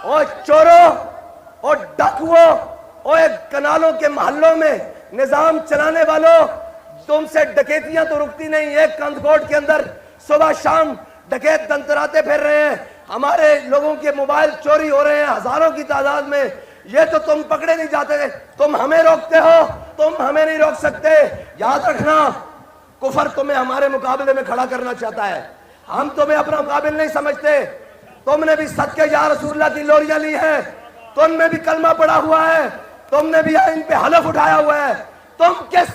ओ चोरों, ओ डाकुओं, ओ कनालों के मोहल्लों में निजाम चलाने वालों, तुमसे डकैतियां तो रुकती नहीं। एक कंदकोट के अंदर सुबह शाम डकैत तंतराते फिर रहे हैं, हमारे लोगों के मोबाइल चोरी हो रहे हैं हजारों की तादाद में। ये तो तुम पकड़े नहीं जाते, तुम हमें रोकते हो, तुम हमें नहीं रोक सकते। याद रखना, कुफर तुम्हें हमारे मुकाबले में खड़ा करना चाहता है, हम तुम्हें अपना मुकाबिल नहीं समझते। तुमने भी सदके या रसूलुल्लाह की लोरियां ली है, तुमने भी कलमा पड़ा हुआ है, तुमने भी इन पे हलफ उठाया हुआ है। तुम किस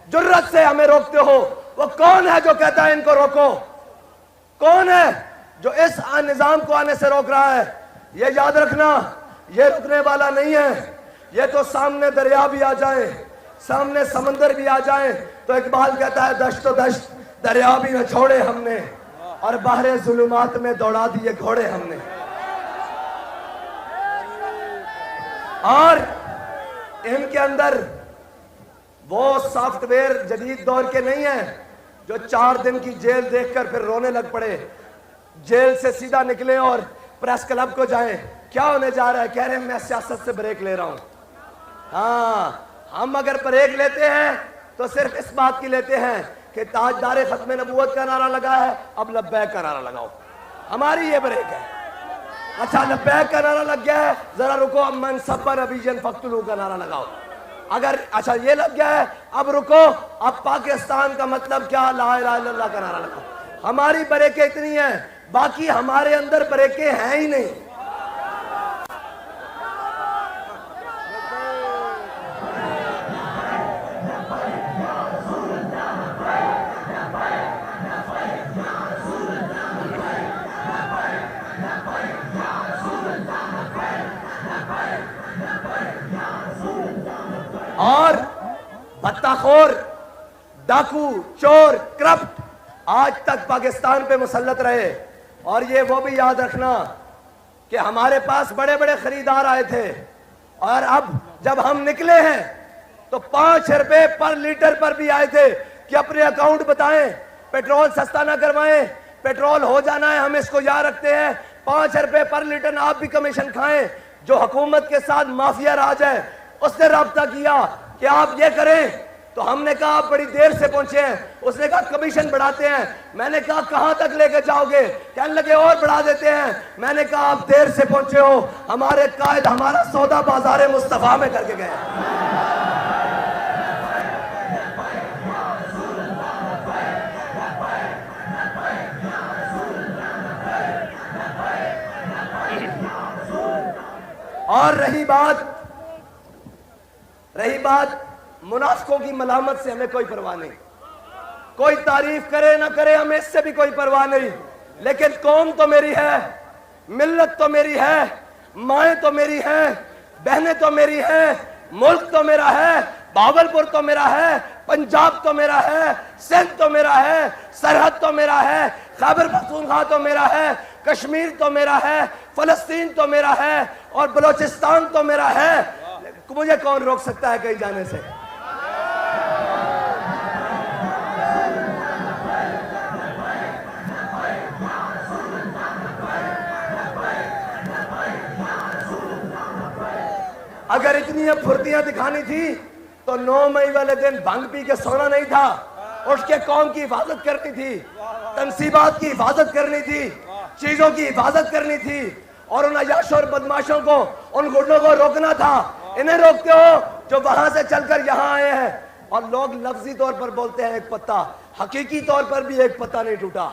जुर्रत से हमें रोकते हो? वो कौन है जो कहता है इनको रोको? कौन है जो इस निजाम को आने से रोक रहा है? ये याद रखना, ये रुकने वाला नहीं है। ये तो सामने दरिया भी आ जाए, सामने समंदर भी आ जाए तो इकबाल कहता है दश्त दश्त दरिया भी न छोड़े हमने, और बाहरे जुलुमात में दौड़ा दिए घोड़े हमने। और इनके अंदर वो सॉफ्टवेयर जदीद दौर के नहीं है जो 4 दिन की जेल देखकर फिर रोने लग पड़े, जेल से सीधा निकले और प्रेस क्लब को जाएं। क्या होने जा रहा है? कह रहे हैं मैं सियासत से ब्रेक ले रहा हूं। हाँ, हम अगर ब्रेक लेते हैं तो सिर्फ इस बात की लेते हैं कि ताजदार खत्म नबूवत का नारा लगा है, अब लब्बैक का नारा लगाओ, हमारी ये ब्रेक है। अच्छा, लब्बैक का नारा लग गया है, जरा रुको, अब मन सब्बर अबीजन फक्तुलू का नारा लगाओ। अगर अच्छा ये लग गया है, अब रुको, अब पाकिस्तान का मतलब क्या, ला इलाहा इल्लल्लाह का नारा लगाओ। हमारी ब्रेकें इतनी हैं, बाकी हमारे अंदर ब्रेकें हैं ही नहीं। और भत्ताखोर, डाकू, चोर, करप्ट आज तक पाकिस्तान पे मुसल्लत रहे। और ये वो भी याद रखना कि हमारे पास बड़े बड़े खरीदार आए थे, और अब जब हम निकले हैं तो 5 रुपए पर लीटर पर भी आए थे कि अपने अकाउंट बताएं, पेट्रोल सस्ता ना करवाएं, पेट्रोल हो जाना है, हम इसको याद रखते हैं। 5 रुपए पर लीटर आप भी कमीशन खाएं। जो हुकूमत के साथ माफिया राज है उसने राब्ता किया कि आप ये करें, तो हमने कहा आप बड़ी देर से पहुंचे हैं। उसने कहा कमीशन बढ़ाते हैं। मैंने कहा कहां तक लेकर जाओगे? कहने लगे और बढ़ा देते हैं। मैंने कहा आप देर से पहुंचे हो, हमारे कायद हमारा सौदा बाजार मुस्तफा में करके गए। और रही बात मुनाफिकों की मलामत से हमें कोई परवाह नहीं, कोई तारीफ करे ना करे, हमें इससे भी कोई परवाह नहीं। लेकिन कौम तो मेरी है, मिल्लत तो मेरी है, माएँ तो मेरी हैं, बहनें तो मेरी हैं, मुल्क तो मेरा है, भावलपुर तो मेरा है, पंजाब तो मेरा है, सिंध तो मेरा है, सरहद तो मेरा है, खैबर पख्तूनख्वा तो मेरा है, कश्मीर तो मेरा है, फलस्तीन तो मेरा है, और बलोचिस्तान तो मेरा है। मुझे कौन रोक सकता है कहीं जाने से? अगर इतनी फुर्तियां दिखानी थी तो 9 मई वाले दिन भंग पी के सोना नहीं था, उठ के कौम की हिफाजत करनी थी, तनसीबात की हिफाजत करनी थी, चीजों की हिफाजत करनी थी, और उन अयाशों और बदमाशों को, उन गुंडों को रोकना था। इन्हें रोकते हो जो वहां से चलकर यहां आए हैं। और लोग लफ्जी तौर पर बोलते हैं एक पत्ता, हकीकी तौर पर भी एक पत्ता नहीं टूटा,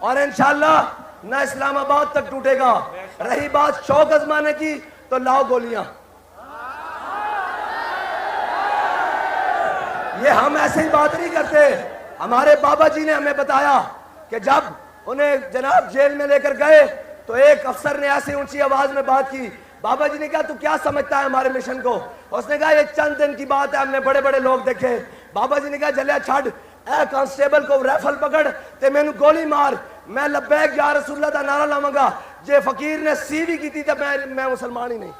और इंशाअल्लाह ना इस्लामाबाद तक टूटेगा। रही बात शौक आजमाने की, तो लाओ गोलियां। ये हम ऐसे ही बात नहीं करते। हमारे बाबा जी ने हमें बताया कि जब उन्हें जनाब जेल में लेकर गए तो एक अफसर ने ऐसी ऊंची आवाज में बात की। बाबा जी ने कहा तू क्या समझता है हमारे मिशन को? उसने कहा ये चंद दिन की बात है, हमने बड़े बड़े लोग देखे। बाबा जी ने कहा जलिया छड़, ए कांस्टेबल को राइफल पकड़ ते मैनू गोली मार, मैं लब्बैक या रसूलुल्लाह दा नारा लावांगा। जे फकीर ने सी भी की थी तो मैं मुसलमान ही नहीं।